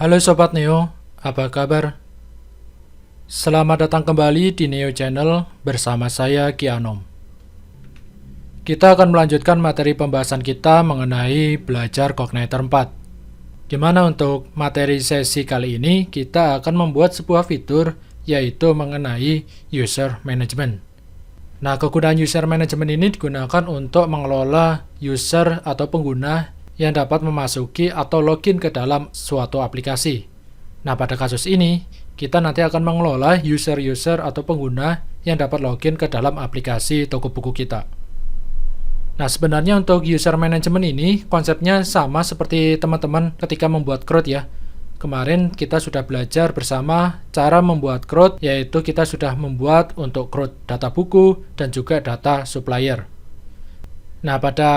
Halo Sobat Neo, apa kabar? Selamat datang kembali di Neo Channel bersama saya Ki Anom. Kita akan melanjutkan materi pembahasan kita mengenai belajar Cognitor 4. Dimana untuk materi sesi kali ini kita akan membuat sebuah fitur yaitu mengenai user management. Nah, kegunaan user management ini digunakan untuk mengelola user atau pengguna yang dapat memasuki atau login ke dalam suatu aplikasi. Nah, pada kasus ini, kita nanti akan mengelola user-user atau pengguna yang dapat login ke dalam aplikasi toko buku kita. Nah, sebenarnya untuk user management ini, konsepnya sama seperti teman-teman ketika membuat CRUD ya. Kemarin kita sudah belajar bersama cara membuat CRUD, yaitu kita sudah membuat untuk CRUD data buku dan juga data supplier. Nah, pada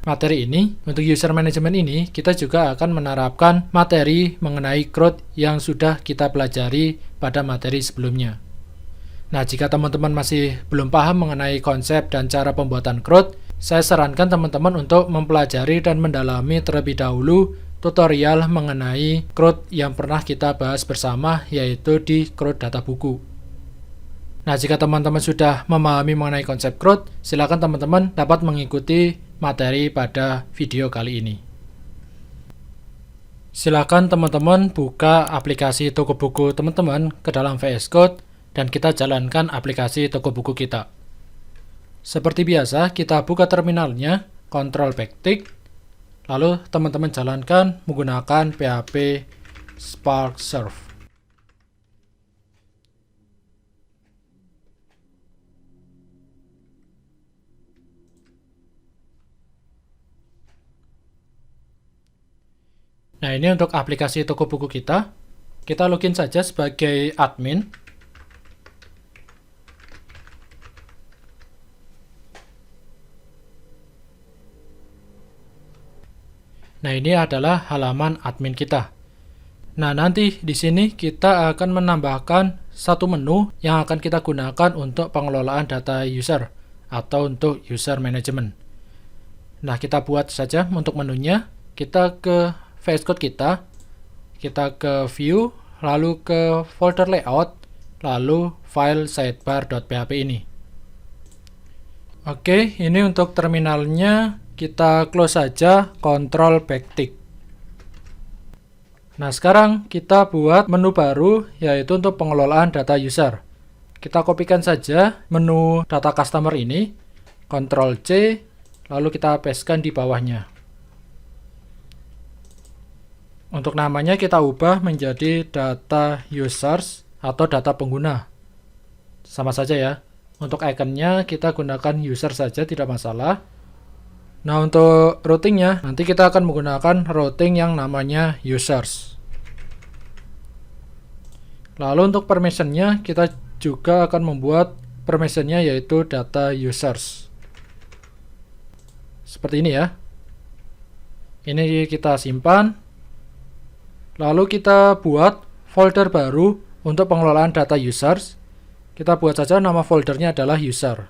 materi ini, untuk user management ini, kita juga akan menerapkan materi mengenai CRUD yang sudah kita pelajari pada materi sebelumnya. Nah, jika teman-teman masih belum paham mengenai konsep dan cara pembuatan CRUD, saya sarankan teman-teman untuk mempelajari dan mendalami terlebih dahulu tutorial mengenai CRUD yang pernah kita bahas bersama, yaitu di CRUD data buku. Nah, jika teman-teman sudah memahami mengenai konsep CRUD, silakan teman-teman dapat mengikuti materi pada video kali ini. Silakan teman-teman buka aplikasi toko buku teman-teman ke dalam VS Code dan kita jalankan aplikasi toko buku kita. Seperti biasa, kita buka terminalnya, Ctrl backtick, lalu teman-teman jalankan menggunakan PHP Spark Surf. Nah, ini untuk aplikasi toko buku kita. Kita login saja sebagai admin. Nah, ini adalah halaman admin kita. Nah, nanti di sini kita akan menambahkan satu menu yang akan kita gunakan untuk pengelolaan data user atau untuk user management. Nah, kita buat saja untuk menunya. Kita ke VS Code kita ke view, lalu ke folder layout, lalu file sidebar.php ini. Oke, ini untuk terminalnya kita close saja, Ctrl backtick. Nah, sekarang kita buat menu baru, yaitu untuk pengelolaan data user. Kita kopikan saja menu data customer ini, Ctrl C, lalu kita pastekan di bawahnya. Untuk namanya kita ubah menjadi data users atau data pengguna. Sama saja ya. Untuk ikonnya kita gunakan user saja, tidak masalah. Nah, untuk routingnya nanti kita akan menggunakan routing yang namanya users. Lalu untuk permissionnya kita juga akan membuat permissionnya yaitu data users. Seperti ini ya. Ini kita simpan. Lalu kita buat folder baru untuk pengelolaan data users. Kita buat saja nama foldernya adalah user.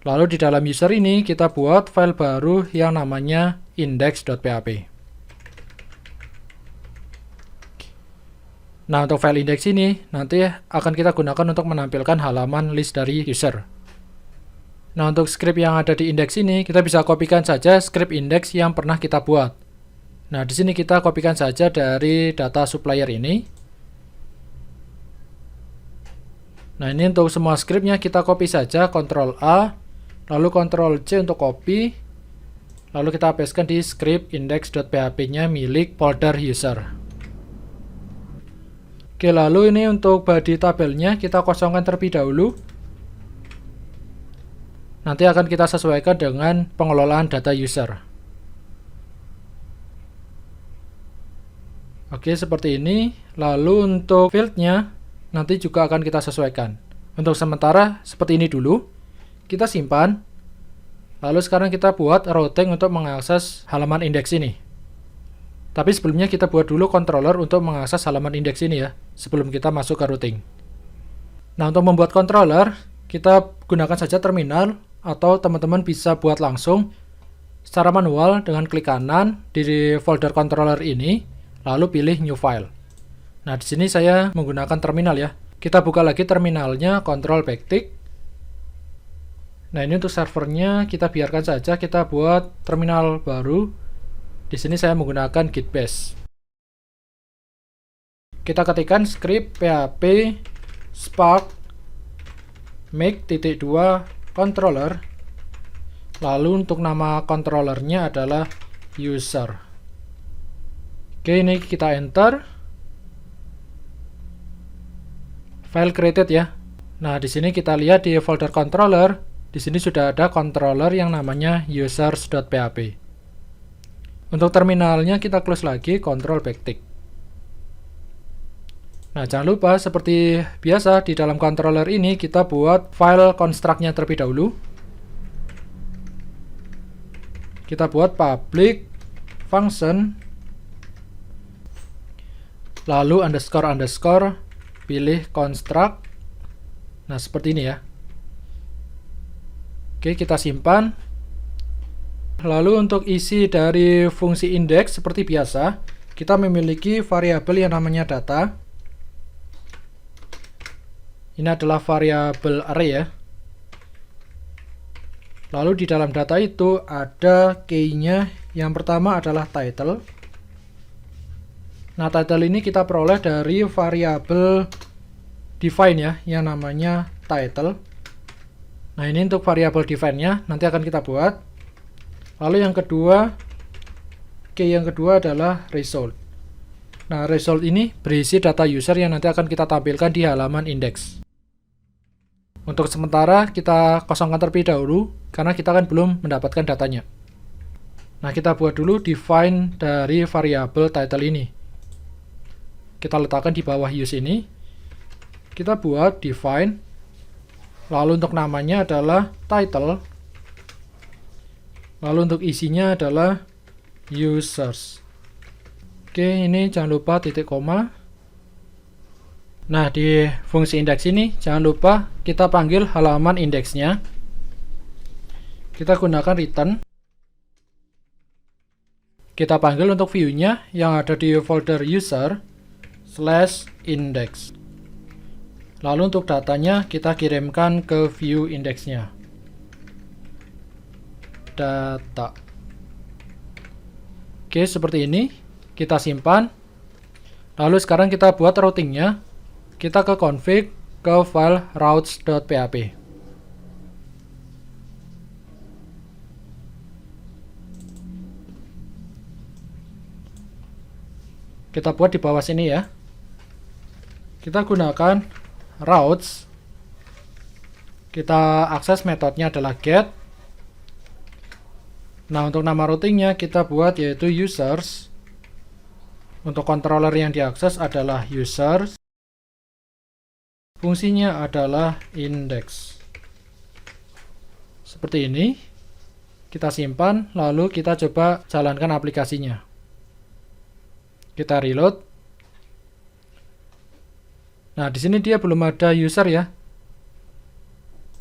Lalu di dalam user ini kita buat file baru yang namanya index.php. Nah, untuk file index ini nanti akan kita gunakan untuk menampilkan halaman list dari user. Nah, untuk script yang ada di index ini kita bisa kopikan saja script index yang pernah kita buat. Nah, di sini kita kopikan saja dari data supplier ini. Nah, ini untuk semua scriptnya kita copy saja, Ctrl A, lalu Ctrl C untuk copy, lalu kita pastekan di script index.php-nya milik folder user. Oke, lalu ini untuk body tabelnya kita kosongkan terlebih dahulu. Nanti akan kita sesuaikan dengan pengelolaan data user. Oke, seperti ini. Lalu untuk fieldnya nanti juga akan kita sesuaikan. Untuk sementara seperti ini dulu. Kita simpan. Lalu sekarang kita buat routing untuk mengakses halaman indeks ini. Tapi sebelumnya kita buat dulu controller untuk mengakses halaman indeks ini ya, sebelum kita masuk ke routing. Nah, untuk membuat controller, kita gunakan saja terminal atau teman-teman bisa buat langsung. secara manual dengan klik kanan di folder controller ini, lalu pilih new file. Nah, di sini saya menggunakan terminal ya. Kita buka lagi terminalnya, Ctrl backtick. Nah, ini untuk servernya kita biarkan saja, kita buat terminal baru. Di sini saya menggunakan git bash. Kita ketikkan script php spark make.2 controller. Lalu untuk nama controllernya adalah user. Oke, ini kita enter. File created ya. Nah, di sini kita lihat di folder controller, di sini sudah ada controller yang namanya users.php. Untuk terminalnya kita close lagi, Ctrl backtick. Nah, jangan lupa seperti biasa di dalam controller ini kita buat file construct-nya terlebih dahulu. Kita buat public function lalu underscore pilih construct. Nah, seperti ini ya. Oke, kita simpan. Lalu untuk isi dari fungsi index seperti biasa, kita memiliki variabel yang namanya data. Ini adalah variabel array ya. Lalu di dalam data itu ada key-nya. Yang pertama adalah title. Nah, title ini kita peroleh dari variabel define ya, yang namanya title. Nah, ini untuk variabel define-nya, nanti akan kita buat. Lalu yang kedua, key yang kedua adalah result. Nah, result ini berisi data user yang nanti akan kita tampilkan di halaman index. Untuk sementara kita kosongkan terlebih dahulu karena kita kan belum mendapatkan datanya. Nah, kita buat dulu define dari variabel title ini. Kita letakkan di bawah use ini. Kita buat define. Lalu untuk namanya adalah title. Lalu untuk isinya adalah users. Oke, ini jangan lupa titik koma. Nah, di fungsi indeks ini jangan lupa kita panggil halaman indeksnya. Kita gunakan return. Kita panggil untuk view-nya yang ada di folder user/index. Lalu untuk datanya kita kirimkan ke view indeksnya. Data. Oke, seperti ini. Kita simpan. Lalu sekarang kita buat routingnya. Kita ke config, ke file routes.php. Kita buat di bawah sini ya. Kita gunakan routes. Kita akses metodenya adalah get. Nah, untuk nama routingnya kita buat yaitu users. Untuk controller yang diakses adalah users. Fungsinya adalah index. Seperti ini. Kita simpan, lalu kita coba jalankan aplikasinya. Kita reload. Nah, di sini dia belum ada user ya.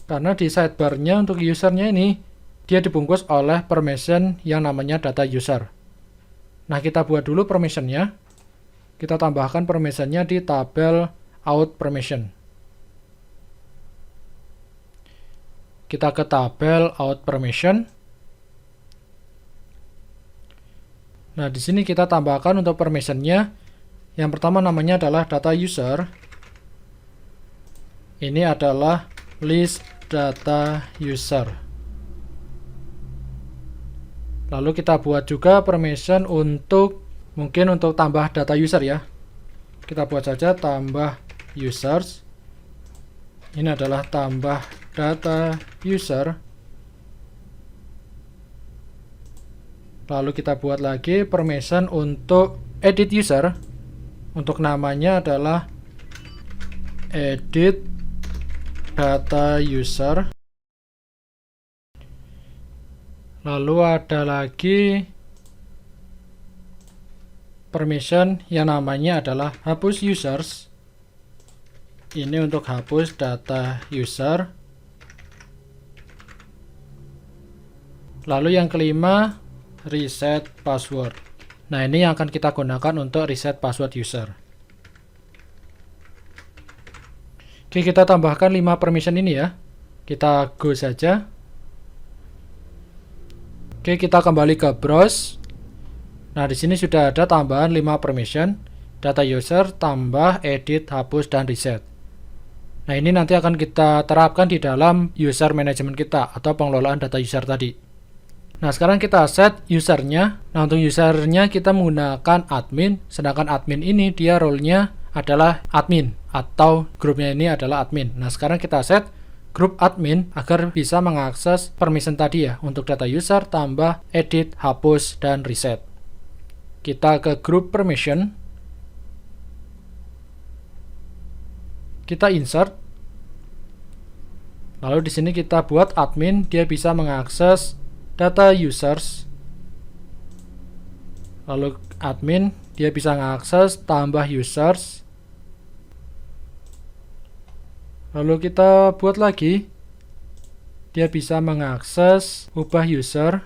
Karena di sidebar-nya untuk usernya ini dia dibungkus oleh permission yang namanya data user. Nah, kita buat dulu permission-nya. Kita tambahkan permission-nya di tabel out permission. Kita ke tabel out permission. Nah, di sini kita tambahkan untuk permission-nya. Yang pertama namanya adalah data user. Ini adalah list data user. Lalu kita buat juga permission untuk mungkin untuk tambah data user ya. Kita buat saja tambah users. Ini adalah tambah data user. Lalu kita buat lagi permission untuk edit user. Untuk namanya adalah edit data user. Lalu ada lagi permission yang namanya adalah hapus users. Ini untuk hapus data user. Lalu yang kelima reset password. Nah, ini yang akan kita gunakan untuk reset password user. Oke, kita tambahkan 5 permission ini ya. Kita go saja. Oke, kita kembali ke browse. Nah, di sini sudah ada tambahan 5 permission. Data user, tambah, edit, hapus, dan reset. Nah, ini nanti akan kita terapkan di dalam user management kita atau pengelolaan data user tadi. Nah, sekarang kita set usernya. Nah, untuk usernya kita menggunakan admin, sedangkan admin ini dia role-nya adalah admin atau grupnya ini adalah admin. Nah, sekarang kita set grup admin agar bisa mengakses permission tadi ya untuk data user, tambah, edit, hapus, dan reset. Kita ke group permission. Kita insert. Lalu di sini kita buat admin, dia bisa mengakses data users. Lalu admin, dia bisa mengakses tambah users. Lalu kita buat lagi, dia bisa mengakses ubah user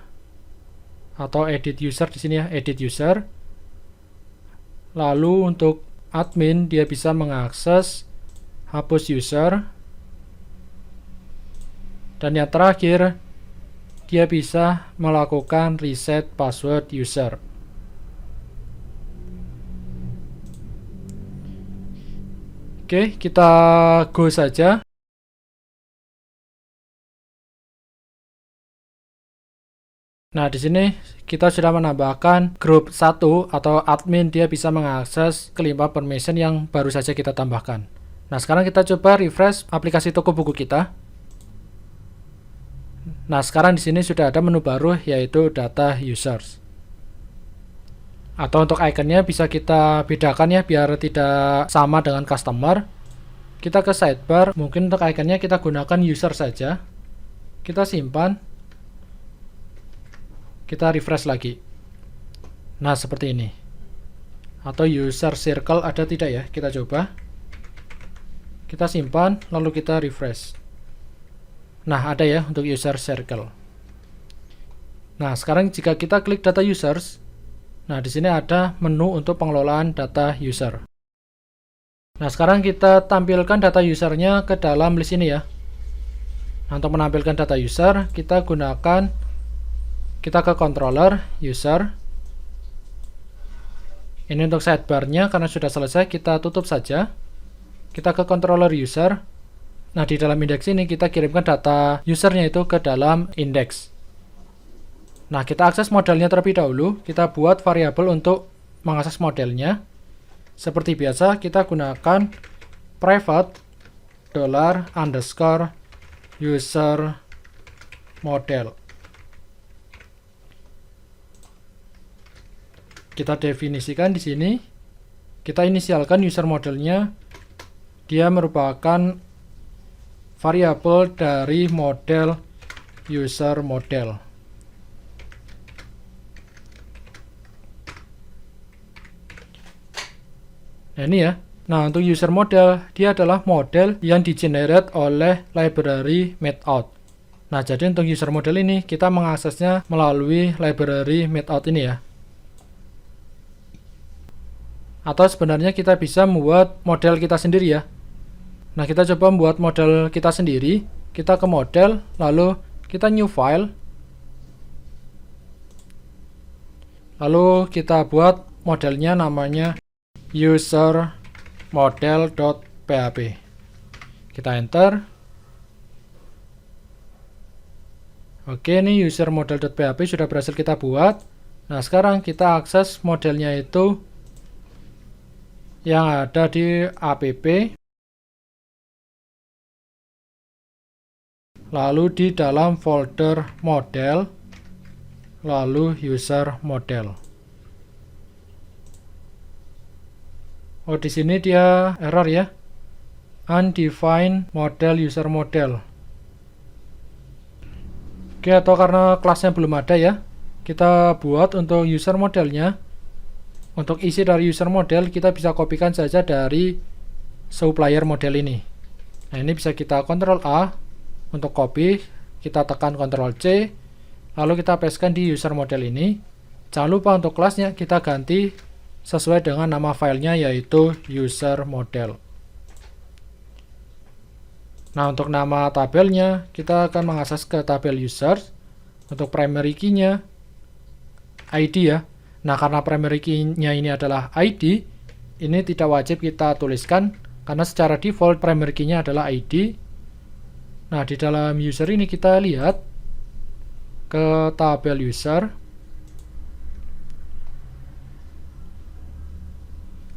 atau edit user di sini ya, edit user. Lalu untuk admin, dia bisa mengakses hapus user. Dan yang terakhir, dia bisa melakukan reset password user. Oke, kita go saja. Nah, di sini kita sudah menambahkan grup 1 atau admin, dia bisa mengakses kelima permission yang baru saja kita tambahkan. Nah, sekarang kita coba refresh aplikasi toko buku kita. Nah, sekarang di sini sudah ada menu baru yaitu data users. Atau untuk ikonnya bisa kita bedakan ya biar tidak sama dengan customer. Kita ke sidebar, mungkin untuk ikonnya kita gunakan user saja. Kita simpan. Kita refresh lagi. Nah, seperti ini. Atau user circle ada tidak ya? Kita coba. Kita simpan, lalu kita refresh. Nah, ada ya untuk user circle. Nah, sekarang jika kita klik data users, nah di sini ada menu untuk pengelolaan data user. Nah, sekarang kita tampilkan data usernya ke dalam list ini ya. Nah, untuk menampilkan data user, kita ke controller, user. Ini untuk sidebar-nya karena sudah selesai, kita tutup saja. Kita ke controller user. Nah, di dalam indeks ini kita kirimkan data usernya itu ke dalam indeks. Nah, kita akses modelnya terlebih dahulu. Kita buat variabel untuk mengakses modelnya. Seperti biasa, kita gunakan private $_user model. Kita definisikan di sini. Kita inisialkan user modelnya. Dia merupakan variabel dari model user model. Nah, ini ya. Nah, untuk user model, dia adalah model yang di-generate oleh library Metout. Nah, jadi untuk user model ini, kita mengaksesnya melalui library Metout ini ya. Atau sebenarnya kita bisa membuat model kita sendiri ya. Nah, kita coba membuat model kita sendiri. Kita ke model, lalu kita new file. Lalu kita buat modelnya namanya user model.php. Kita enter. Oke, ini user model.php sudah berhasil kita buat. Nah, sekarang kita akses modelnya itu yang ada di app, lalu di dalam folder model, lalu user model. Oh, di sini dia error ya, undefined model user model. Oke, atau karena kelasnya belum ada ya, kita buat untuk user modelnya. Untuk isi dari user model, kita bisa kopikan saja dari supplier model ini. Nah, ini bisa kita Ctrl A untuk copy, kita tekan Ctrl C, lalu kita pastekan di user model ini. Jangan lupa untuk kelasnya kita ganti sesuai dengan nama filenya, yaitu user model. Nah, untuk nama tabelnya, kita akan mengakses ke tabel user. Untuk primary key-nya, ID ya. Nah, karena primary key-nya ini adalah ID, ini tidak wajib kita tuliskan, karena secara default primary key-nya adalah ID. Nah, di dalam user ini kita lihat ke tabel user.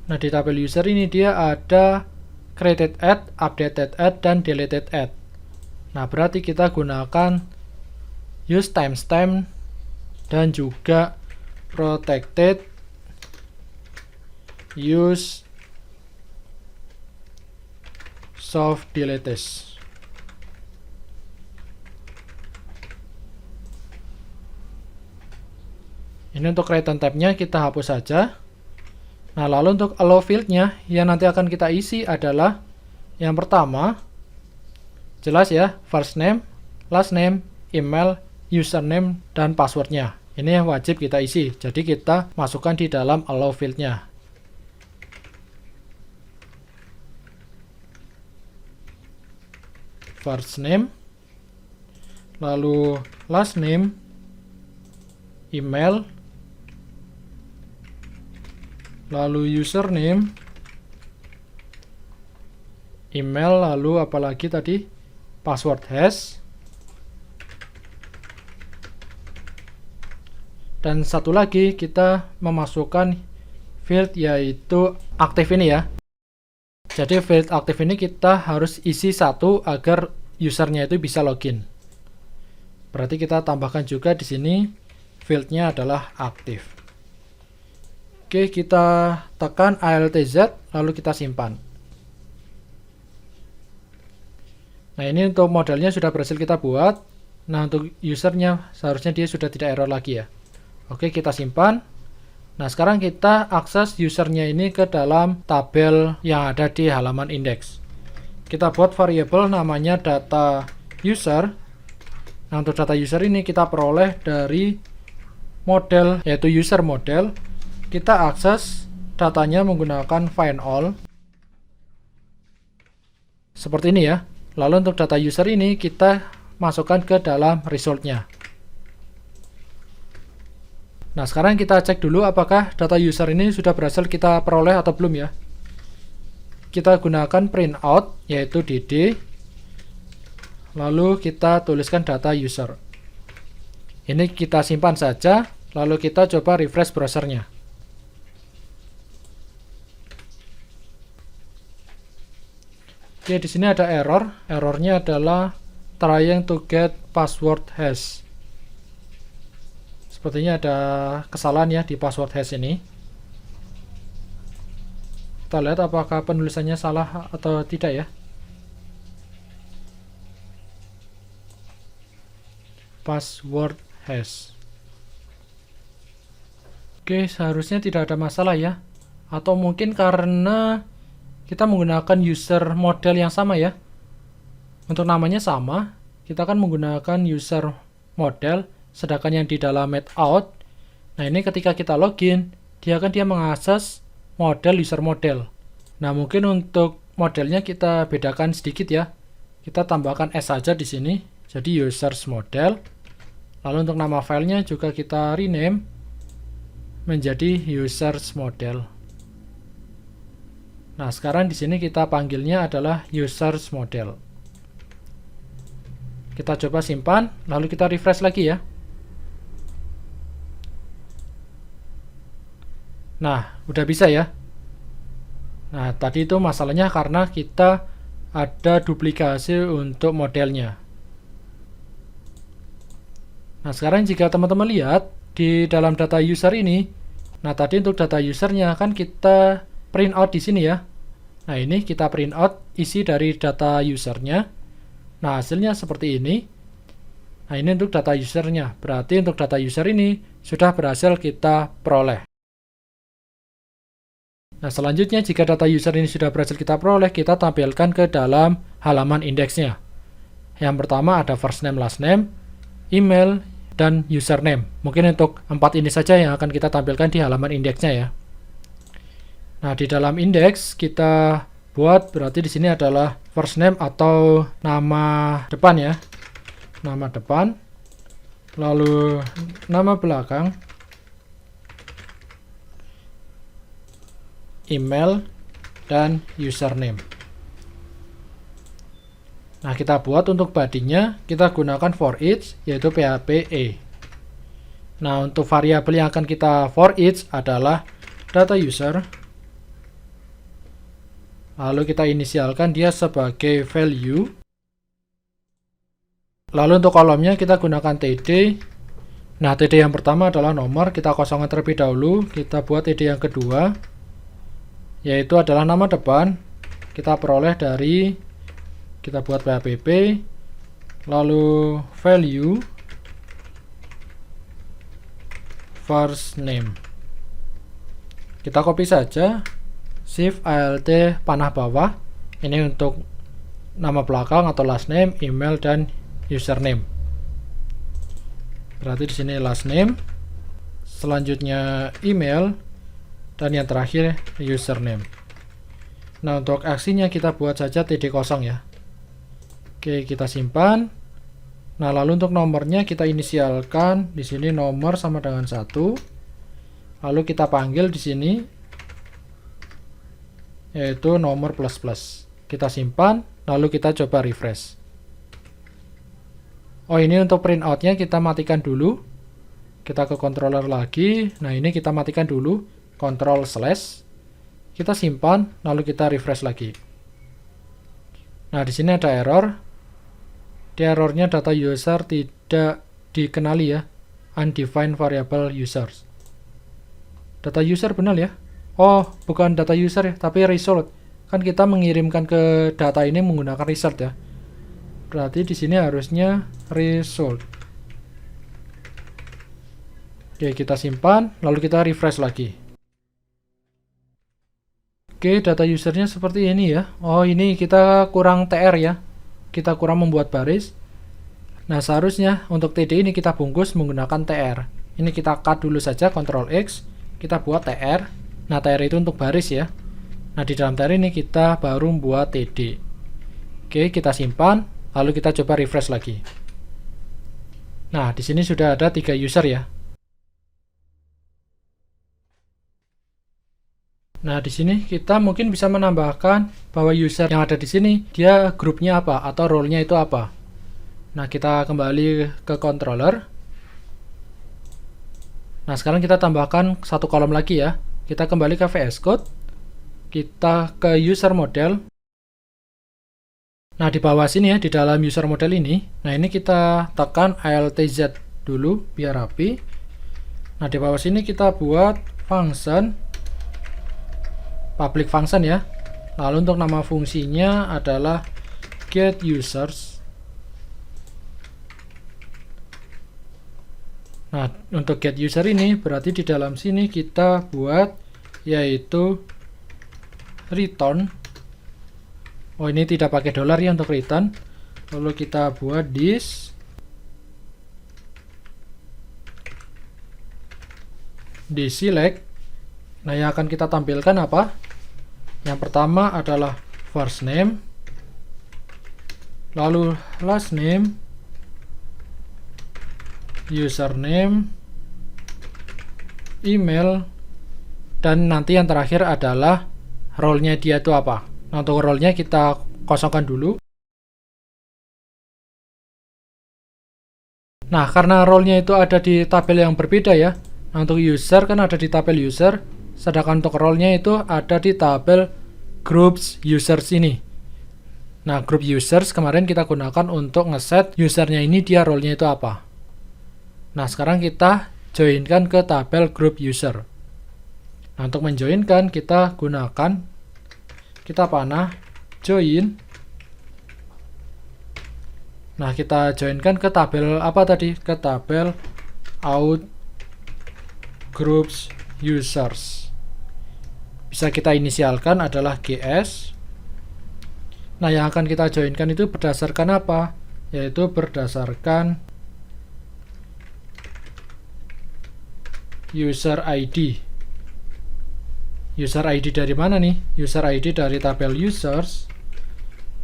Nah, di tabel user ini dia ada created add, updated add, dan deleted add. Nah, berarti kita gunakan use timestamp dan juga protected use soft deletes. Ini untuk return tab-nya kita hapus saja. Nah, lalu untuk allow field-nya yang nanti akan kita isi adalah yang pertama, jelas ya, first name, last name, email, username, dan password-nya. Ini yang wajib kita isi, jadi kita masukkan di dalam allow field-nya. First name, lalu last name, email, lalu username, email, lalu apalagi tadi, password hash, dan satu lagi kita memasukkan field yaitu aktif ini ya. Jadi field aktif ini kita harus isi satu agar usernya itu bisa login. Berarti kita tambahkan juga di sini fieldnya adalah aktif. Oke, kita tekan ALTZ, lalu kita simpan. Nah, ini untuk modelnya sudah berhasil kita buat. Nah, untuk usernya seharusnya dia sudah tidak error lagi ya. Oke, kita simpan. Nah, sekarang kita akses usernya ini ke dalam tabel yang ada di halaman index. Kita buat variabel namanya data user. Nah, untuk data user ini kita peroleh dari model, yaitu user model. Kita akses datanya menggunakan find all. Seperti ini ya. Lalu untuk data user ini kita masukkan ke dalam result-nya. Nah, sekarang kita cek dulu apakah data user ini sudah berhasil kita peroleh atau belum ya. Kita gunakan print out, yaitu dd. Lalu kita tuliskan data user. Ini kita simpan saja, lalu kita coba refresh browsernya. Oke, di sini ada error. Errornya adalah trying to get password hash. Sepertinya ada kesalahan ya di password hash ini. Kita lihat apakah penulisannya salah atau tidak ya. Password hash. Oke, seharusnya tidak ada masalah ya. Atau mungkin karena kita menggunakan user model yang sama ya. Untuk namanya sama, kita akan menggunakan user model, sedangkan yang di dalam out. Nah, ini ketika kita login, dia mengakses model user model. Nah, mungkin untuk modelnya kita bedakan sedikit ya. Kita tambahkan S saja di sini, jadi users model. Lalu untuk nama filenya juga kita rename menjadi users model. Nah, sekarang di sini kita panggilnya adalah users model. Kita coba simpan, lalu kita refresh lagi ya. Nah, udah bisa ya. Nah, tadi itu masalahnya karena kita ada duplikasi untuk modelnya. Nah, sekarang jika teman-teman lihat di dalam data user ini, nah tadi untuk data usernya kan kita print out di sini ya. Nah, ini kita print out isi dari data usernya. Nah, hasilnya seperti ini. Nah, ini untuk data usernya. Berarti untuk data user ini sudah berhasil kita peroleh. Nah, selanjutnya jika data user ini sudah berhasil kita peroleh, kita tampilkan ke dalam halaman indeksnya. Yang pertama ada first name, last name, email, dan username. Mungkin untuk 4 ini saja yang akan kita tampilkan di halaman indeksnya ya. Nah, di dalam indeks kita buat berarti di sini adalah first name atau nama depan ya. Nama depan, lalu nama belakang, email, dan username. Nah, kita buat untuk body-nya, kita gunakan for each, yaitu PHP E. Nah, untuk variabel yang akan kita for each adalah data user. Lalu kita inisialkan dia sebagai value. Lalu untuk kolomnya kita gunakan TD. Nah, TD yang pertama adalah nomor, kita kosongkan terlebih dahulu. Kita buat TD yang kedua, yaitu adalah nama depan. Kita peroleh dari, kita buat PHP, lalu value, first name. Kita copy saja, shift alt panah bawah. Ini untuk nama belakang atau last name, email, dan username. Berarti di sini last name, selanjutnya email, dan yang terakhir username. Nah, untuk aksinya kita buat saja TD kosong ya. Oke, kita simpan. Nah, lalu untuk nomornya kita inisialkan di sini nomor sama dengan 1. Lalu kita panggil di sini yaitu nomor plus plus. Kita simpan, lalu kita coba refresh. Oh, ini untuk printoutnya kita matikan dulu. Kita ke controller lagi. Nah, ini kita matikan dulu. Control slash. Kita simpan, lalu kita refresh lagi. Nah, di sini ada error. Di errornya data user tidak dikenali ya. Undefined variable users. Data user benar ya? Oh, bukan data user ya, tapi result. Kan kita mengirimkan ke data ini menggunakan result ya. Berarti di sini harusnya result. Oke, kita simpan, lalu kita refresh lagi. Oke, data usernya seperti ini ya. Oh, ini kita kurang TR ya. Kita kurang membuat baris. Nah, seharusnya untuk TD ini kita bungkus menggunakan TR. Ini kita cut dulu saja, Ctrl X. Kita buat TR. Nah, TR itu untuk baris ya. Nah, di dalam TR ini kita baru membuat TD. Oke, kita simpan. Lalu kita coba refresh lagi. Nah, di sini sudah ada 3 user ya. Nah, di sini kita mungkin bisa menambahkan bahwa user yang ada di sini, dia grupnya apa atau role-nya itu apa. Nah, kita kembali ke controller. Nah, sekarang kita tambahkan satu kolom lagi ya. Kita kembali ke VS Code. Kita ke user model. Nah, di bawah sini ya, di dalam user model ini. Nah, ini kita tekan Alt Z dulu biar rapi. Nah, di bawah sini kita buat function public function ya. Lalu untuk nama fungsinya adalah get users. Nah, untuk get user ini berarti di dalam sini kita buat yaitu return. Oh, ini tidak pakai dolar ya untuk return. Lalu kita buat this select. Nah, yang akan kita tampilkan apa? Yang pertama adalah first name, lalu last name, username, email, dan nanti yang terakhir adalah role-nya dia itu apa. Nah, untuk role-nya kita kosongkan dulu. Nah, karena role-nya itu ada di tabel yang berbeda ya. Nah, untuk user kan ada di tabel user. Sedangkan untuk role-nya itu ada di tabel groups users ini. Nah, group users kemarin kita gunakan untuk ngeset usernya ini dia role-nya itu apa. Nah, sekarang kita joinkan ke tabel group user. Nah, untuk menjoinkan kita gunakan, kita panah join. Nah, kita joinkan ke tabel apa tadi? Ke tabel out groups users. Bisa kita inisialkan adalah GS. Nah, yang akan kita joinkan itu berdasarkan apa? Yaitu berdasarkan user ID. User ID dari mana nih? User ID dari tabel users.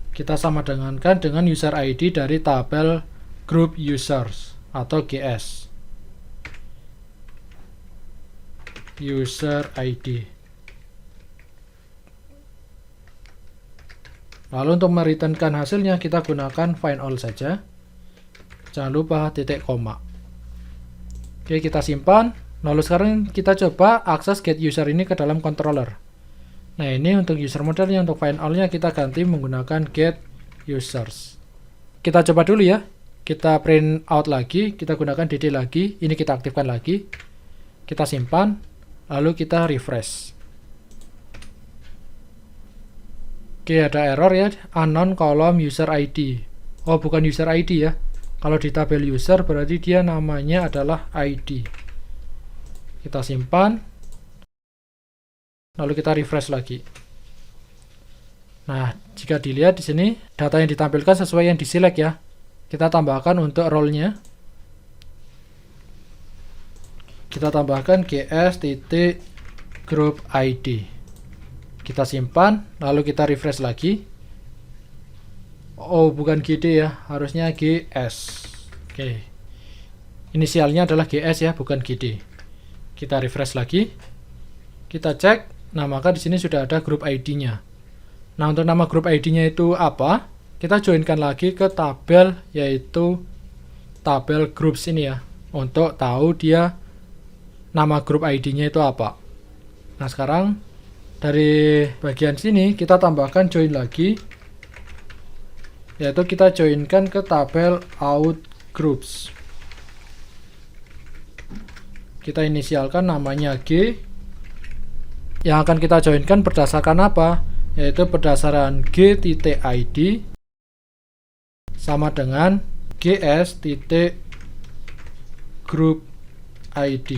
Kita sama dengan user ID dari tabel group users atau GS. User ID. Lalu untuk mereturnkan hasilnya kita gunakan find all saja. Jangan lupa titik koma. Oke, kita simpan. Lalu sekarang kita coba akses get user ini ke dalam controller. Nah, ini untuk user modelnya, untuk find all-nya kita ganti menggunakan get users. Kita coba dulu ya. Kita print out lagi, kita gunakan dd lagi, ini kita aktifkan lagi. Kita simpan, lalu kita refresh. Oke, ada error ya, unknown column user ID. Oh, bukan user ID ya. Kalau di tabel user berarti dia namanya adalah ID. Kita simpan. Lalu kita refresh lagi. Nah, jika dilihat di sini data yang ditampilkan sesuai yang diselect ya. Kita tambahkan untuk role-nya. Kita tambahkan gs.group ID. Kita simpan, lalu kita refresh lagi. Oh, bukan GD ya, harusnya GS. Oke. Inisialnya adalah GS ya, bukan GD. Kita refresh lagi. Kita cek, nah maka di sini sudah ada group ID-nya. Nah, untuk nama group ID-nya itu apa? Kita joinkan lagi ke tabel, yaitu tabel groups ini ya, untuk tahu dia nama group ID-nya itu apa. Nah, sekarang dari bagian sini kita tambahkan join lagi, yaitu kita joinkan ke tabel out groups. Kita inisialkan namanya G. Yang akan kita joinkan berdasarkan apa? Yaitu berdasarkan g.id sama dengan gs.group ID.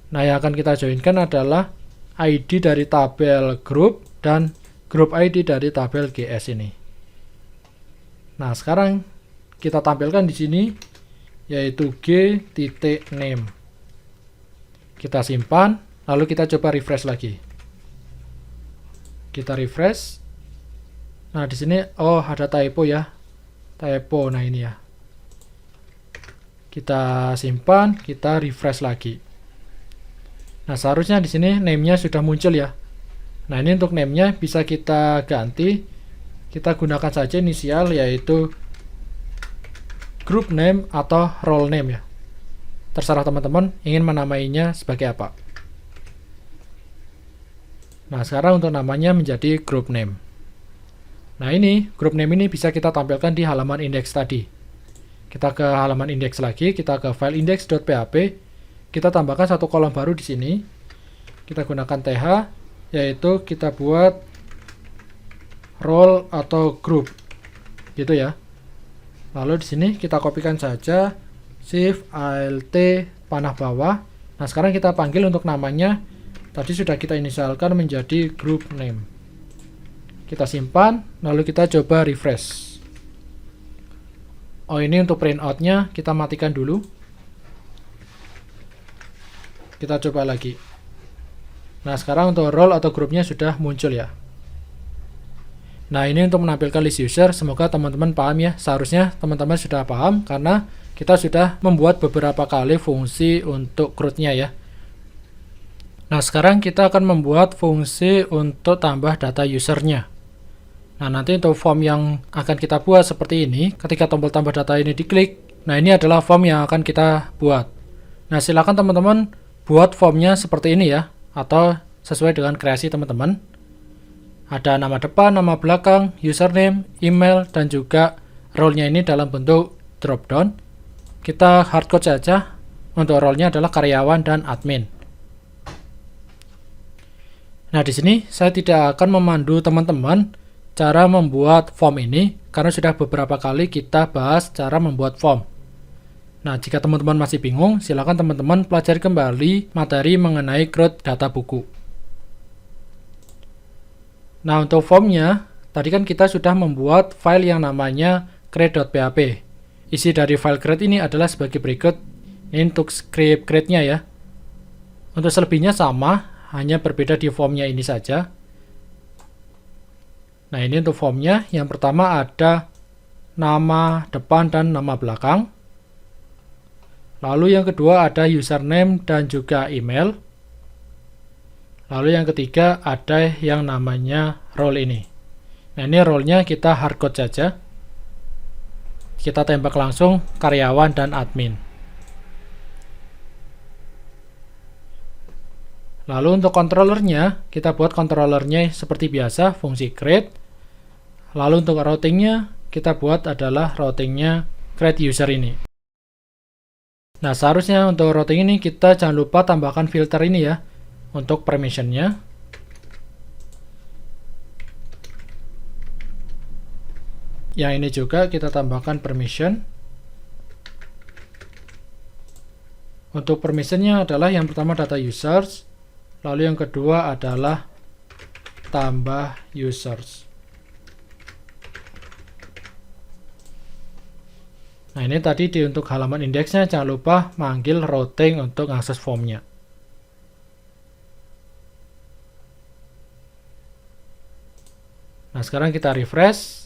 Nah, yang akan kita joinkan adalah ID dari tabel group dan group ID dari tabel GS ini. Nah, sekarang kita tampilkan di sini yaitu g.name. Kita simpan, lalu kita coba refresh lagi. Kita refresh. Nah, di sini oh ada typo ya. Typo. Nah, ini ya. Kita simpan, kita refresh lagi. Nah, seharusnya di sini name-nya sudah muncul ya. Nah, ini untuk name-nya bisa kita ganti. Kita gunakan saja inisial yaitu group name atau role name ya. Terserah teman-teman ingin menamainya sebagai apa. Nah, sekarang untuk namanya menjadi group name. Nah, ini group name ini bisa kita tampilkan di halaman index tadi. Kita ke halaman index lagi, kita ke file index.php, kita tambahkan satu kolom baru di sini. Kita gunakan th, yaitu kita buat role atau group, gitu ya. Lalu di sini kita kopikan saja, shift alt panah bawah. Nah, sekarang kita panggil untuk namanya. Tadi sudah kita inisialkan menjadi group name. Kita simpan, lalu kita coba refresh. Oh, ini untuk printout-nya kita matikan dulu. Kita coba lagi. Nah, sekarang untuk role atau grupnya sudah muncul ya. Nah, ini untuk menampilkan list user. Semoga teman-teman paham ya. Seharusnya teman-teman sudah paham karena kita sudah membuat beberapa kali fungsi untuk CRUD-nya ya. Nah, sekarang kita akan membuat fungsi untuk tambah data usernya. Nah, nanti untuk form yang akan kita buat seperti ini, ketika tombol tambah data ini diklik, nah ini adalah form yang akan kita buat. Nah, silakan teman-teman buat formnya seperti ini ya, atau sesuai dengan kreasi teman-teman. Ada nama depan, nama belakang, username, email, dan juga role-nya ini dalam bentuk drop-down. Kita hardcode saja, untuk role-nya adalah karyawan dan admin. Nah, di sini saya tidak akan memandu teman-teman cara membuat form ini karena sudah beberapa kali kita bahas cara membuat form. Nah, jika teman-teman masih bingung, silakan teman-teman pelajari kembali materi mengenai CRUD data buku. Nah, untuk formnya, tadi kan kita sudah membuat file yang namanya create.php. Isi dari file create ini adalah sebagai berikut. Ini untuk script create-nya ya. Untuk selebihnya sama, hanya berbeda di formnya ini saja. Nah, ini untuk formnya. Yang pertama ada nama depan dan nama belakang. Lalu yang kedua ada username dan juga email. Lalu yang ketiga ada yang namanya role ini. Nah, ini role-nya kita hardcode saja. Kita tembak langsung karyawan dan admin. Lalu untuk controllernya, kita buat controllernya seperti biasa, fungsi create. Lalu untuk routingnya, kita buat adalah routingnya create user ini. Nah, seharusnya untuk routing ini kita jangan lupa tambahkan filter ini ya, untuk permissionnya. Yang ini juga kita tambahkan permission. Untuk permissionnya adalah yang pertama data users, lalu yang kedua adalah tambah users. Nah, ini tadi untuk halaman indeksnya jangan lupa manggil routing untuk akses formnya. Nah, sekarang kita refresh.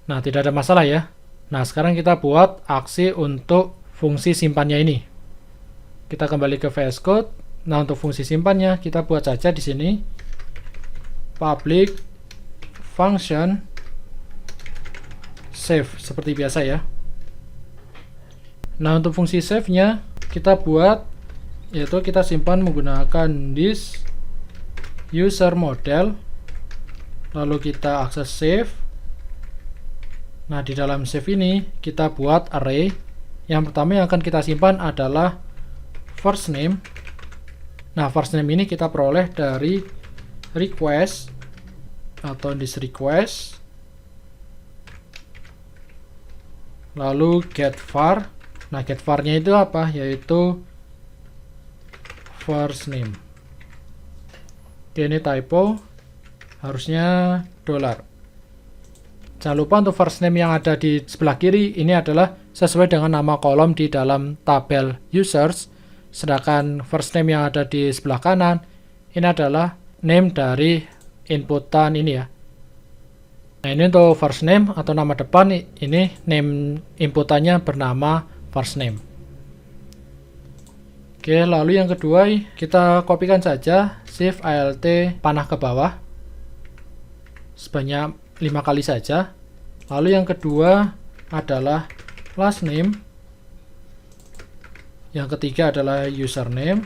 Nah, tidak ada masalah ya. Nah, sekarang kita buat aksi untuk fungsi simpannya ini. Kita kembali ke VS Code. Nah, untuk fungsi simpannya kita buat saja di sini public function save seperti biasa ya. Nah, untuk fungsi save-nya kita buat yaitu kita simpan menggunakan this user model. Lalu kita akses save. Nah, di dalam save ini kita buat array. Yang pertama yang akan kita simpan adalah first name. Nah, first name ini kita peroleh dari request atau this request. Lalu get var. Nah, get var-nya itu apa? Yaitu first name. Oke, ini typo. Harusnya $. Jangan lupa untuk first name yang ada di sebelah kiri ini adalah sesuai dengan nama kolom di dalam tabel users. Sedangkan first name yang ada di sebelah kanan ini adalah name dari inputan ini ya. Nah, ini untuk first name atau nama depan, ini name inputannya bernama first name. Oke, lalu yang kedua kita kopikan saja shift alt panah ke bawah sebanyak 5 kali saja. Lalu yang kedua adalah last name. Yang ketiga adalah username.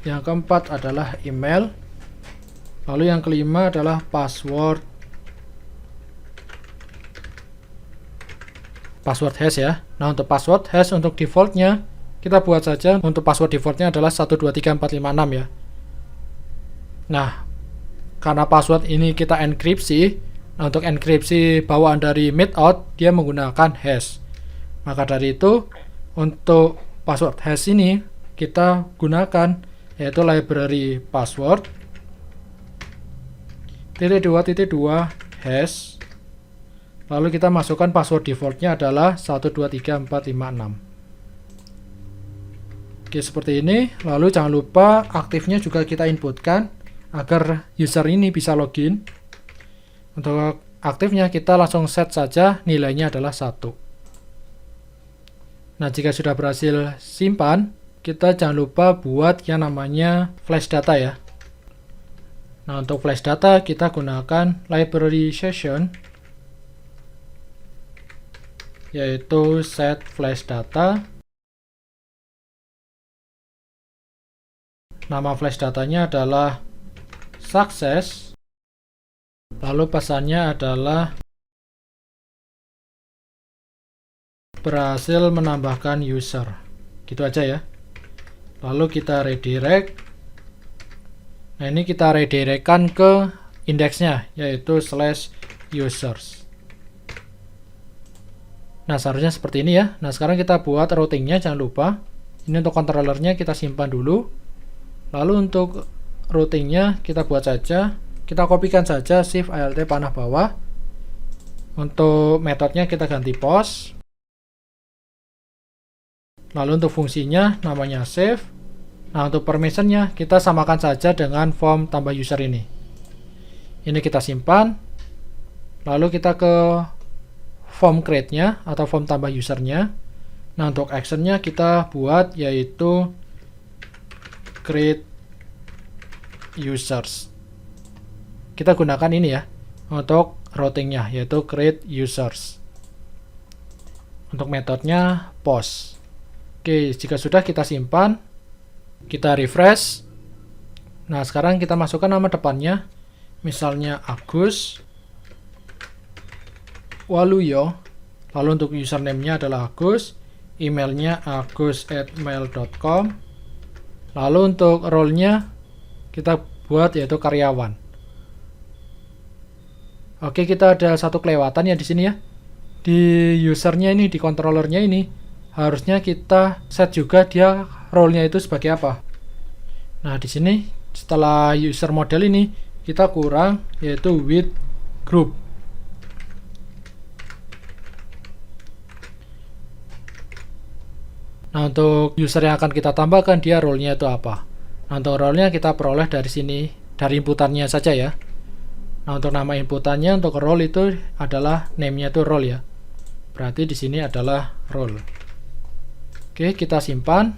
Yang keempat adalah email. Lalu yang kelima adalah password. Password hash ya. Nah, untuk password hash untuk defaultnya kita buat saja untuk password defaultnya adalah 123456 ya. Nah, karena password ini kita enkripsi, nah untuk enkripsi bawaan dari method dia menggunakan hash. Maka dari itu untuk password hash ini kita gunakan yaitu library password .2.2 hash. Lalu kita masukkan password defaultnya adalah 123456. Oke, seperti ini. Lalu jangan lupa aktifnya juga kita inputkan agar user ini bisa login. Untuk aktifnya kita langsung set saja nilainya adalah 1. Nah, jika sudah berhasil simpan, kita jangan lupa buat yang namanya flash data ya. Nah, untuk flash data kita gunakan library session yaitu set flash data. Nama flash datanya adalah success. Lalu pesannya adalah berhasil menambahkan user. Gitu aja ya. Lalu kita redirect. Nah, ini kita redirectkan ke indeksnya yaitu /users. Nah, seharusnya seperti ini ya. Nah, sekarang kita buat routingnya, jangan lupa. Ini untuk controllernya kita simpan dulu. Lalu untuk routingnya kita buat saja. Kita kopikan saja shift alt panah bawah. Untuk metodenya kita ganti post. Lalu untuk fungsinya namanya save. Nah, untuk permissionnya kita samakan saja dengan form tambah user ini. Ini kita simpan. Lalu kita ke form create-nya atau form tambah usernya. Nah, untuk actionnya kita buat yaitu create users. Kita gunakan ini ya untuk routingnya, yaitu create users. Untuk metodenya post. Oke, jika sudah kita simpan, kita refresh. Nah, sekarang kita masukkan nama depannya, misalnya Agus Waluyo. Lalu untuk username-nya adalah Agus, emailnya agus@mail.com. Lalu untuk role-nya kita buat yaitu karyawan. Oke, kita ada satu kelewatan ya di sini ya. Di usernya ini, di controllernya ini, harusnya kita set juga dia role-nya itu sebagai apa. Nah, di sini setelah user model ini kita kurang yaitu with group. Nah, untuk user yang akan kita tambahkan dia role-nya itu apa. Nah, untuk role-nya kita peroleh dari sini, dari inputannya saja ya. Nah, untuk nama inputannya untuk role itu adalah name-nya itu role ya. Berarti di sini adalah role. Oke, kita simpan.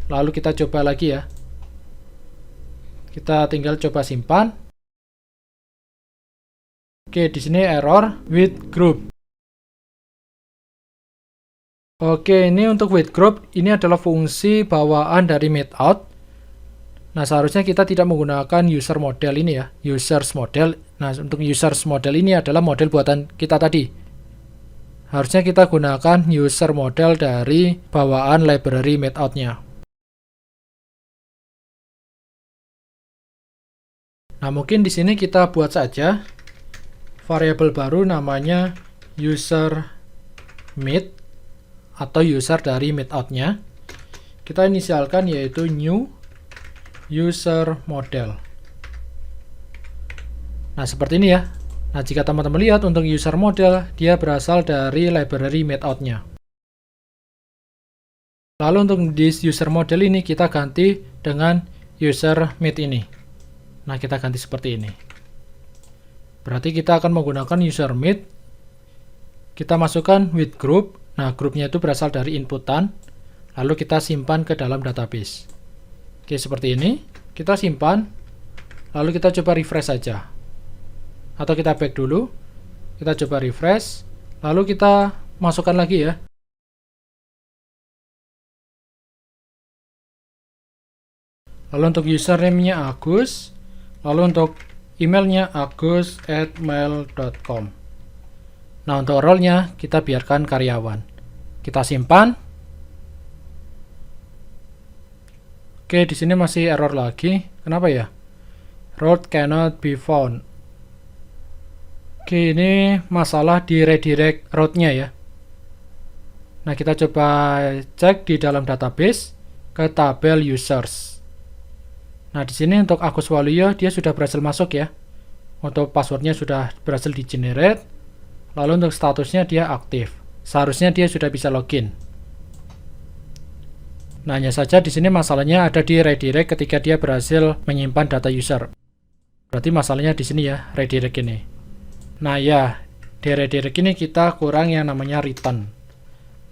Lalu kita coba lagi ya. Kita tinggal coba simpan. Oke, di sini error with group. Oke, ini untuk with group ini adalah fungsi bawaan dari metout. Nah, seharusnya kita tidak menggunakan user model ini ya, users model. Nah, untuk users model ini adalah model buatan kita tadi. Harusnya kita gunakan user model dari bawaan library metout-nya. Nah, mungkin di sini kita buat saja variabel baru namanya user mid atau user dari metout-nya. Kita inisialkan yaitu new user model. Nah, seperti ini ya. Nah, jika teman-teman lihat untuk user model, dia berasal dari library metout-nya. Lalu untuk di user model ini kita ganti dengan user mid ini. Nah, kita ganti seperti ini. Berarti kita akan menggunakan user mid. Kita masukkan with group. Nah, grupnya itu berasal dari inputan. Lalu kita simpan ke dalam database. Oke, seperti ini. Kita simpan. Lalu kita coba refresh saja. Atau kita back dulu. Kita coba refresh. Lalu kita masukkan lagi ya. Lalu untuk username-nya Agus. Lalu untuk emailnya agus@mail.com. Nah, untuk role-nya kita biarkan karyawan. Kita simpan. Oke, di sini masih error lagi. Kenapa ya? Route cannot be found. Oke, ini masalah di redirect route-nya ya. Nah, kita coba cek di dalam database ke tabel users. Nah, di sini untuk Agus Waluyo dia sudah berhasil masuk ya. Untuk passwordnya sudah berhasil di-generate. Lalu untuk statusnya dia aktif. Seharusnya dia sudah bisa login. Nah, hanya saja di sini masalahnya ada di redirect ketika dia berhasil menyimpan data user. Berarti masalahnya di sini ya, redirect ini. Nah ya, di redirect ini kita kurang yang namanya return.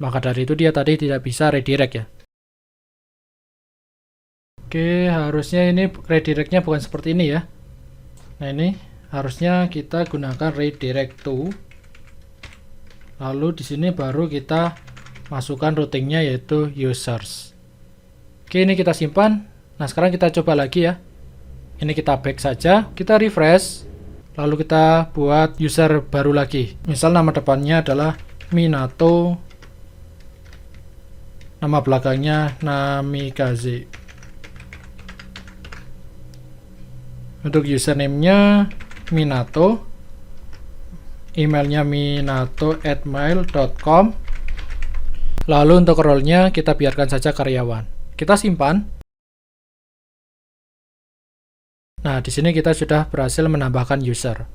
Maka dari itu dia tadi tidak bisa redirect ya. Oke, harusnya ini redirectnya bukan seperti ini ya. Nah, ini harusnya kita gunakan redirect to. Lalu di sini baru kita masukkan routingnya yaitu users. Oke, ini kita simpan. Nah, sekarang kita coba lagi ya. Ini kita back saja, kita refresh. Lalu kita buat user baru lagi. Misal nama depannya adalah Minato. Nama belakangnya Namikaze. Untuk username-nya Minato. Emailnya minato@mail.com. Lalu untuk role-nya kita biarkan saja karyawan. Kita simpan. Nah, di sini kita sudah berhasil menambahkan user.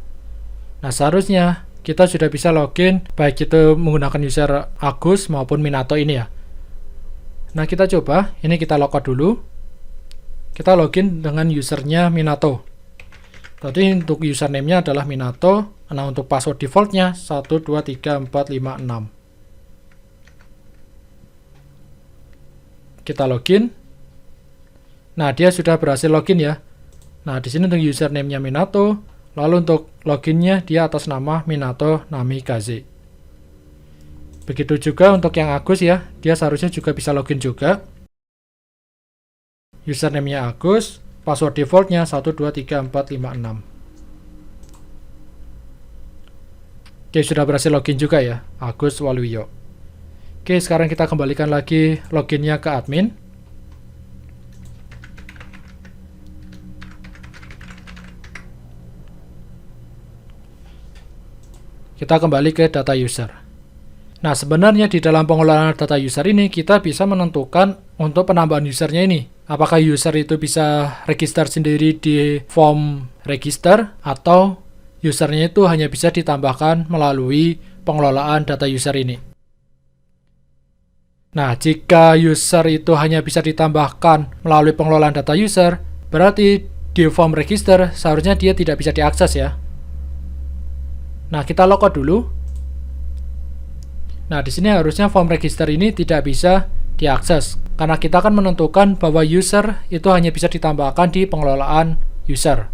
Nah, seharusnya kita sudah bisa login baik itu menggunakan user Agus maupun Minato ini ya. Nah, kita coba. Ini kita logout dulu. Kita login dengan usernya Minato. Tadi untuk username-nya adalah Minato. Nah, untuk password defaultnya 123456. Kita login. Nah, dia sudah berhasil login ya. Nah, di sini untuk username-nya Minato. Lalu untuk loginnya dia atas nama Minato Namikaze. Begitu juga untuk yang Agus ya, dia seharusnya juga bisa login juga. Username-nya Agus, password defaultnya 123456. Oke, sudah berhasil login juga ya, Agus Waluyo. Oke, sekarang kita kembalikan lagi loginnya ke admin. Kita kembali ke data user. Nah, sebenarnya di dalam pengelolaan data user ini, kita bisa menentukan untuk penambahan usernya ini. Apakah user itu bisa register sendiri di form register, atau usernya itu hanya bisa ditambahkan melalui pengelolaan data user ini. Nah, jika user itu hanya bisa ditambahkan melalui pengelolaan data user, berarti di form register seharusnya dia tidak bisa diakses ya. Nah, kita logout dulu. Nah, di sini harusnya form register ini tidak bisa diakses, karena kita akan menentukan bahwa user itu hanya bisa ditambahkan di pengelolaan user.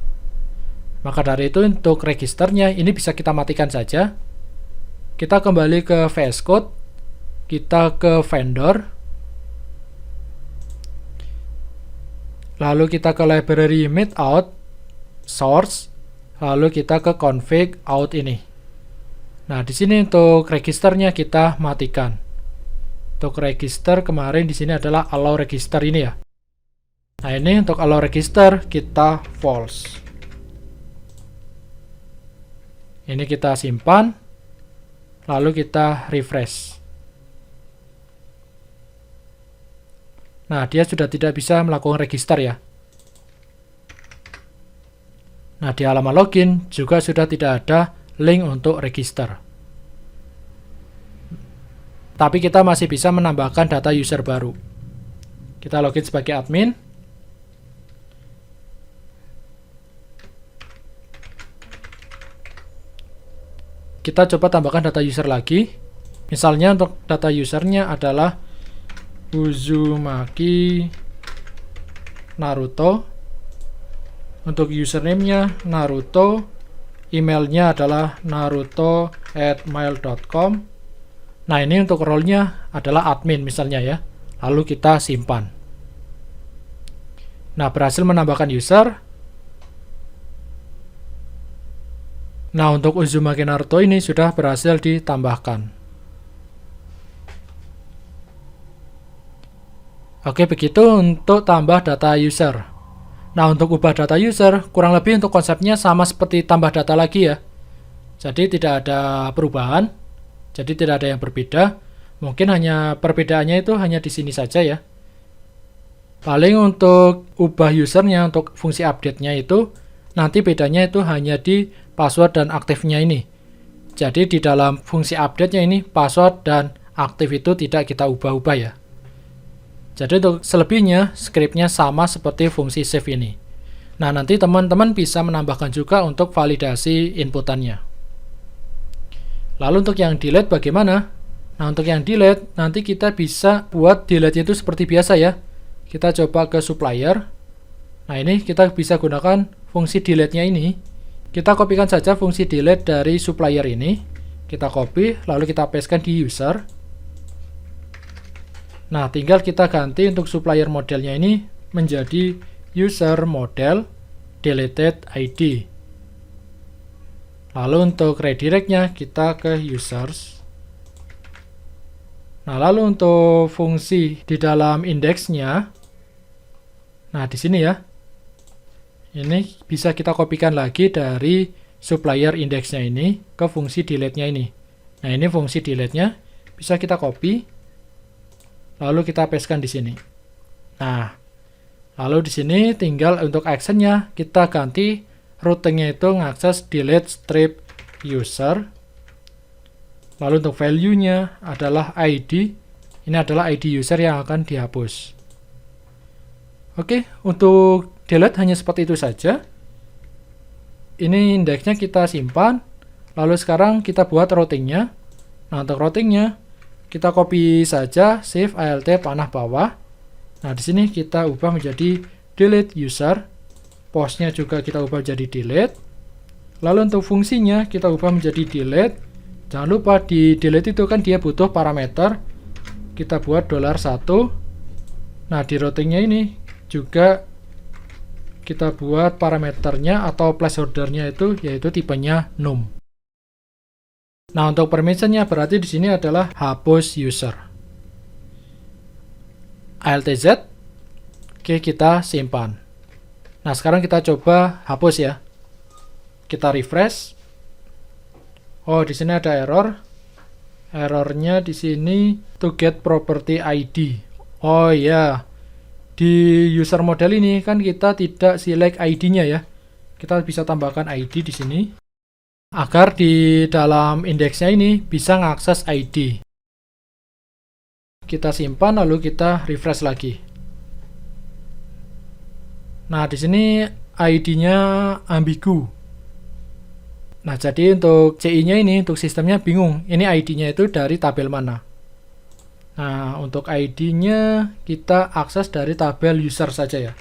Maka dari itu untuk registernya ini bisa kita matikan saja. Kita kembali ke VS Code, kita ke vendor, lalu kita ke library meetout, source, lalu kita ke config out ini. Nah, di sini untuk registernya kita matikan. Untuk register kemarin di sini adalah allow register ini ya. Nah, ini untuk allow register kita false. Ini kita simpan, lalu kita refresh. Nah, dia sudah tidak bisa melakukan register ya. Nah, di halaman login juga sudah tidak ada link untuk register. Tapi kita masih bisa menambahkan data user baru. Kita login sebagai admin. Kita coba tambahkan data user lagi. Misalnya untuk data usernya adalah Uzumaki Naruto. Untuk username-nya Naruto. Emailnya adalah naruto@mail.com. Nah, ini untuk role-nya adalah admin misalnya ya. Lalu kita simpan. Nah, berhasil menambahkan user. Nah, untuk Uzumaki Naruto ini sudah berhasil ditambahkan. Oke, begitu untuk tambah data user. Nah, untuk ubah data user, kurang lebih untuk konsepnya sama seperti tambah data lagi ya. Jadi tidak ada perubahan, jadi tidak ada yang berbeda. Mungkin hanya perbedaannya itu hanya di sini saja ya. Paling untuk ubah usernya, untuk fungsi update-nya itu, nanti bedanya itu hanya di password dan aktifnya ini. Jadi di dalam fungsi update-nya ini, password dan aktif itu tidak kita ubah-ubah ya. Jadi untuk selebihnya, script-nya sama seperti fungsi save ini. Nah, nanti teman-teman bisa menambahkan juga untuk validasi inputannya. Lalu untuk yang delete bagaimana? Nah, untuk yang delete, nanti kita bisa buat delete itu seperti biasa ya. Kita coba ke supplier. Nah, ini kita bisa gunakan fungsi delete-nya ini. Kita kopikan saja fungsi delete dari supplier ini. Kita copy, lalu kita pastekan di user. Nah, tinggal kita ganti untuk supplier modelnya ini menjadi user model deleted ID. Lalu untuk redirect-nya kita ke users. Nah, lalu untuk fungsi di dalam indeksnya, nah di sini ya, ini bisa kita kopikan lagi dari supplier indeksnya ini ke fungsi delete-nya ini. Nah, ini fungsi delete-nya bisa kita copy. Lalu kita pastekan di sini. Nah, lalu di sini tinggal untuk actionnya kita ganti routingnya itu ngakses delete strip user. Lalu untuk value-nya adalah ID. Ini adalah ID user yang akan dihapus. Oke, untuk delete hanya seperti itu saja. Ini indeksnya kita simpan. Lalu sekarang kita buat routingnya. Nah, untuk routingnya kita copy saja save alt panah bawah. Nah, di sini kita ubah menjadi delete user. Postnya juga kita ubah menjadi delete. Lalu untuk fungsinya kita ubah menjadi delete. Jangan lupa di delete itu kan dia butuh parameter. Kita buat $1. Nah, di routingnya ini juga kita buat parameternya atau placeholder-nya itu yaitu tipenya num. Nah, untuk permissionnya berarti di sini adalah hapus user. ALTZ. Oke, kita simpan. Nah, sekarang kita coba hapus ya. Kita refresh. Oh, di sini ada error. Errornya di sini to get property ID. Oh iya. Di user model ini kan kita tidak select ID-nya ya. Kita bisa tambahkan ID di sini agar di dalam indeksnya ini bisa mengakses ID. Kita simpan lalu kita refresh lagi. Nah, di sini ID-nya ambigu. Nah, jadi untuk CI-nya ini, untuk sistemnya bingung. Ini ID-nya itu dari tabel mana. Nah, untuk ID-nya kita akses dari tabel user saja ya.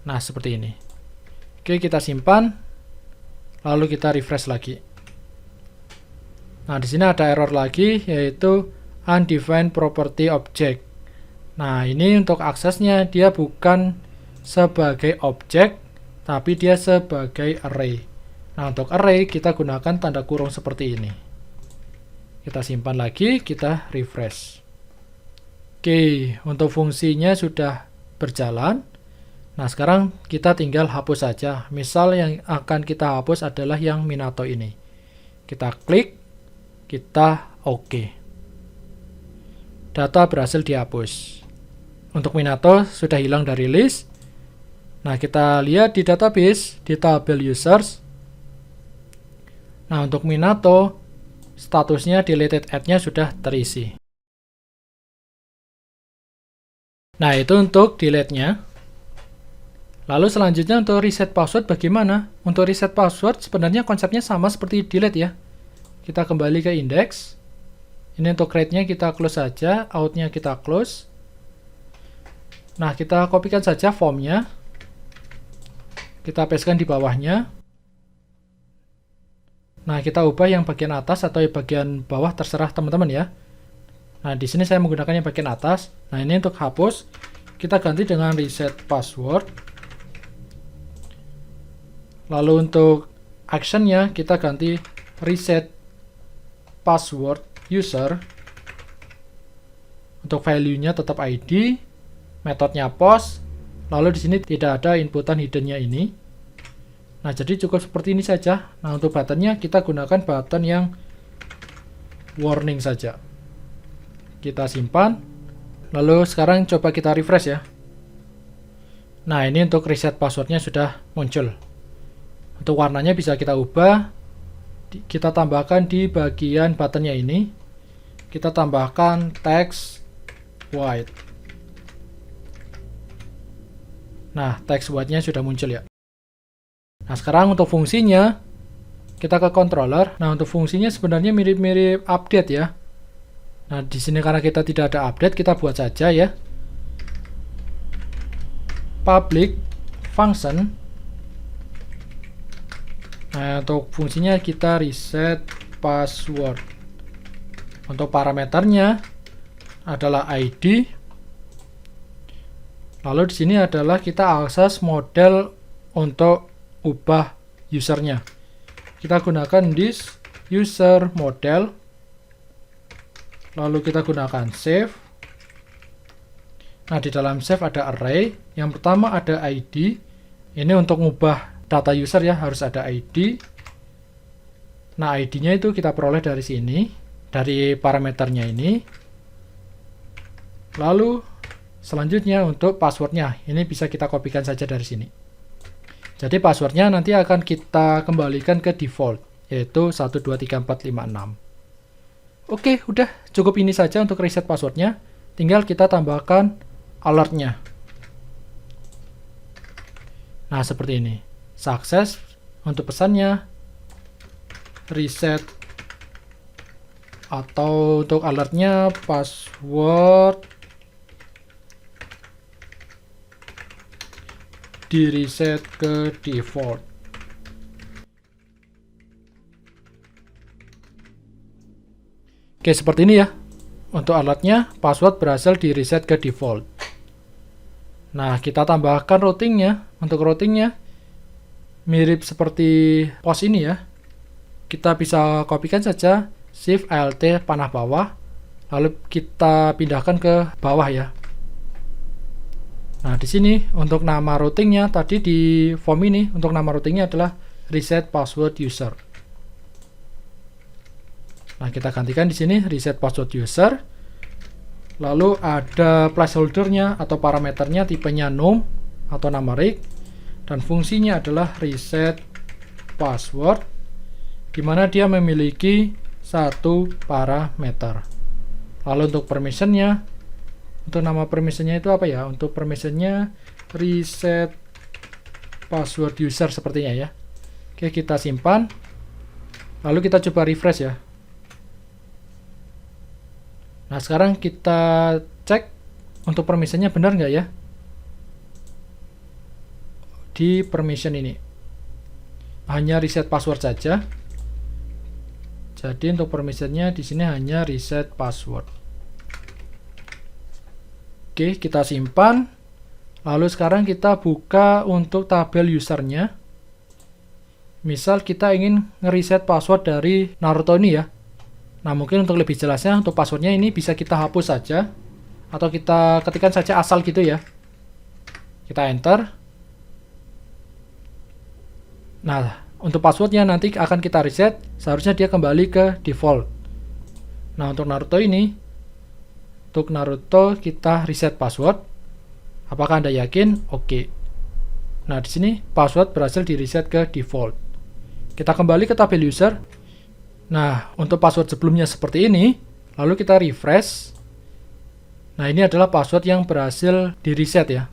Nah, seperti ini. Oke, kita simpan. Lalu kita refresh lagi. Nah, di sini ada error lagi, yaitu undefined property object. Nah, ini untuk aksesnya dia bukan sebagai objek, tapi dia sebagai array. Nah, untuk array kita gunakan tanda kurung seperti ini. Kita simpan lagi, kita refresh. Oke, untuk fungsinya sudah berjalan. Nah, sekarang kita tinggal hapus saja. Misal yang akan kita hapus adalah yang Minato ini. Kita klik, kita OK. Data berhasil dihapus. Untuk Minato sudah hilang dari list. Nah, kita lihat di database, di tabel users. Nah, untuk Minato, statusnya deleted add-nya sudah terisi. Nah, itu untuk delete-nya. Lalu selanjutnya untuk reset password bagaimana? Untuk reset password sebenarnya konsepnya sama seperti delete ya. Kita kembali ke index. Ini untuk create-nya kita close saja, out-nya kita close. Nah, kita kopikan saja form-nya. Kita pastekan di bawahnya. Nah, kita ubah yang bagian atas atau yang bagian bawah terserah teman-teman ya. Nah, di sini saya menggunakan yang bagian atas. Nah, ini untuk hapus, kita ganti dengan reset password. Lalu untuk action-nya kita ganti reset password user. Untuk value-nya tetap ID, metodenya post. Lalu di sini tidak ada inputan hidden-nya ini. Nah, jadi cukup seperti ini saja. Nah, untuk button-nya kita gunakan button yang warning saja. Kita simpan. Lalu sekarang coba kita refresh ya. Nah, ini untuk reset password-nya sudah muncul. Untuk warnanya bisa kita ubah. Kita tambahkan di bagian buttonnya ini. Kita tambahkan text white. Nah, text white-nya sudah muncul ya. Nah, sekarang untuk fungsinya, kita ke controller. Nah, untuk fungsinya sebenarnya mirip-mirip update ya. Nah, di sini karena kita tidak ada update, kita buat saja ya. Public function. Nah, untuk fungsinya kita reset password. Untuk parameternya adalah ID. Lalu di sini adalah kita akses model untuk ubah usernya. Kita gunakan this user model. Lalu kita gunakan save. Nah, di dalam save ada array. Yang pertama ada ID. Ini untuk mengubah data user ya, harus ada ID. Nah, ID-nya itu kita peroleh dari sini, dari parameternya ini. Lalu selanjutnya untuk passwordnya, ini bisa kita kopikan saja dari sini. Jadi passwordnya nanti akan kita kembalikan ke default, yaitu 123456. Oke, udah cukup ini saja untuk reset passwordnya. Tinggal kita tambahkan alertnya. Nah, seperti ini. Sukses untuk pesannya. Reset. Atau untuk alertnya password di reset ke default. Oke, seperti ini ya. Untuk alertnya, password berhasil di reset ke default. Nah, kita tambahkan routingnya. Untuk routingnya, mirip seperti pos ini ya. Kita bisa kopikan saja Shift Alt panah bawah, lalu kita pindahkan ke bawah ya. Nah, di sini untuk nama routingnya tadi di form ini, untuk nama routingnya adalah reset password user. Nah, kita gantikan di sini reset password user. Lalu ada placeholdernya atau parameternya tipenya num atau numeric, dan fungsinya adalah reset password, di mana dia memiliki satu parameter. Lalu untuk permissionnya, untuk nama permissionnya itu apa ya? Untuk permissionnya reset password user sepertinya ya. Oke, kita simpan. Lalu kita coba refresh ya. Nah, sekarang kita cek untuk permissionnya benar nggak ya? Di permission ini hanya reset password saja. Jadi untuk permissionnya di sini hanya reset password. Oke, kita simpan. Lalu sekarang kita buka untuk tabel usernya. Misal kita ingin ngereset password dari Naruto ini ya. Nah, mungkin untuk lebih jelasnya, untuk passwordnya ini bisa kita hapus saja, atau kita ketikkan saja asal gitu ya. Kita enter. Nah, untuk passwordnya nanti akan kita reset, seharusnya dia kembali ke default. Nah, untuk Naruto ini, untuk Naruto kita reset password. Apakah Anda yakin? Oke. Nah, di sini password berhasil di reset ke default. Kita kembali ke tabel user. Nah, untuk password sebelumnya seperti ini, lalu kita refresh. Nah, ini adalah password yang berhasil di reset ya.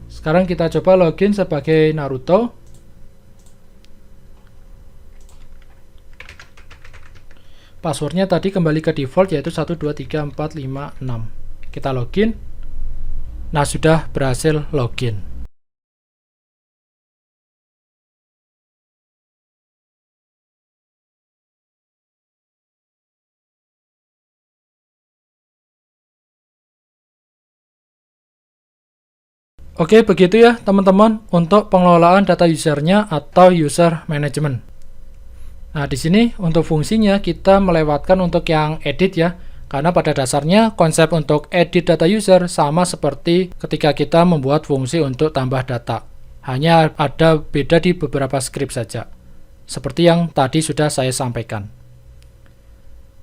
Sekarang kita coba login sebagai Naruto. Passwordnya tadi kembali ke default yaitu 123456. Kita login. Nah, sudah berhasil login. Oke, begitu ya teman-teman untuk pengelolaan data usernya atau user management. Nah, di sini untuk fungsinya kita melewatkan untuk yang edit ya, karena pada dasarnya konsep untuk edit data user sama seperti ketika kita membuat fungsi untuk tambah data. Hanya ada beda di beberapa script saja, seperti yang tadi sudah saya sampaikan.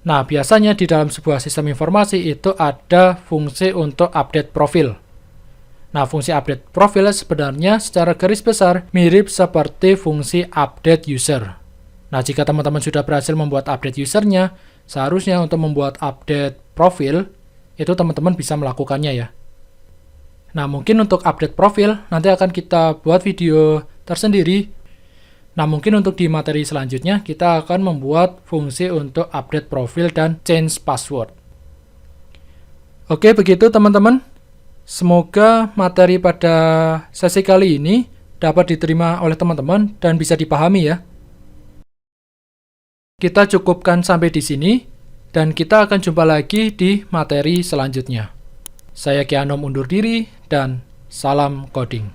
Nah, biasanya di dalam sebuah sistem informasi itu ada fungsi untuk update profil. Nah, fungsi update profil sebenarnya secara garis besar mirip seperti fungsi update user. Nah, jika teman-teman sudah berhasil membuat update usernya, seharusnya untuk membuat update profil, itu teman-teman bisa melakukannya ya. Nah, mungkin untuk update profil, nanti akan kita buat video tersendiri. Nah, mungkin untuk di materi selanjutnya, kita akan membuat fungsi untuk update profil dan change password. Oke, begitu teman-teman. Semoga materi pada sesi kali ini dapat diterima oleh teman-teman dan bisa dipahami ya. Kita cukupkan sampai di sini, dan kita akan jumpa lagi di materi selanjutnya. Saya Ki Anom undur diri, dan salam coding.